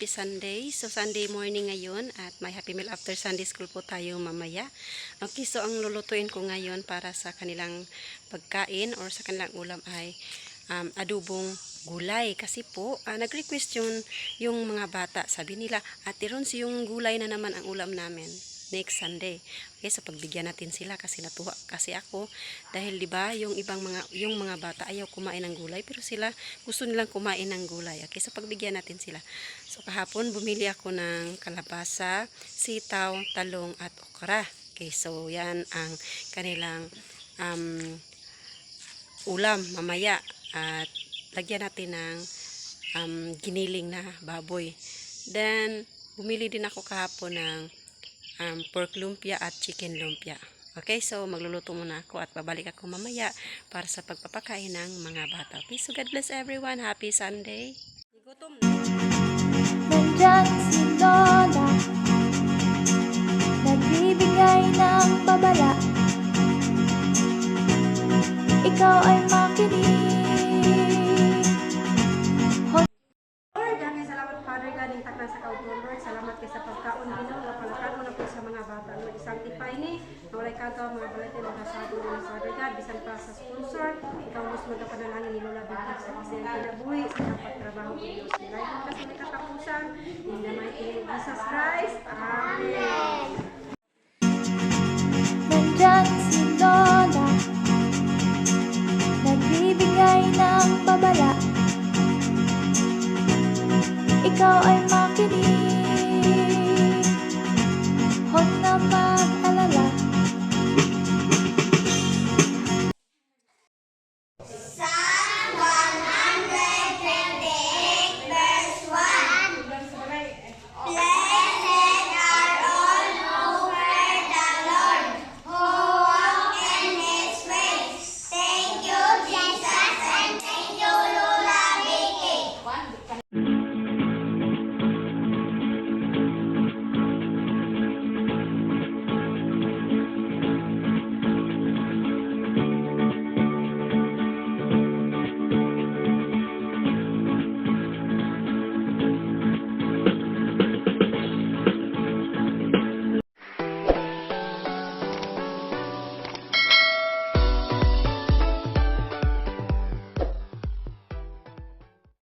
happy Sunday. So Sunday morning ngayon at may happy meal after Sunday school po tayo mamaya. Okay, so ang lulutuin ko ngayon para sa kanilang pagkain or sa kanilang ulam ay adobong gulay. Kasi po, nag-request yung mga bata. Sabi nila, Ate Rons, yung gulay na naman ang ulam namin next Sunday. Okay, so pagbigyan natin sila kasi natuwa kasi ako dahil 'di ba, yung mga bata ayaw kumain ng gulay pero sila gusto nilang kumain ng gulay. Okay, so pagbigyan natin sila. So kahapon bumili ako ng kalabasa, sitaw, talong at okra. Okay, so yan ang kanilang ulam mamaya at lagyan natin ng giniling na baboy. Then bumili din ako kahapon ng pork lumpia at chicken lumpia. Okay, so magluluto muna ako at babalik ako mamaya para sa pagpapakain ng mga bata. Okay, so God bless everyone. Happy Sunday. Gutom na. Nandyan si Lola, nagbibigay ng babala. Ikaw ay makinig. Lord, dami salamat Father God, intak na sa kaudron Lord. Salamat kay sa pagkaon Ginoo nga palakan mo na po sa mga bata Lord. Sanctify ni, nawalay kanto ang mga balete mga sabi mo na Father God, bisan pa sa sponsor, ikaw mas magapanalangin ni Lola Bintag sa kasi ang kinabuhi sa dapat trabaho ng Diyos. Nilay mo kasi may katapusan, in the mighty name of Jesus Christ. Amen. Nandyan si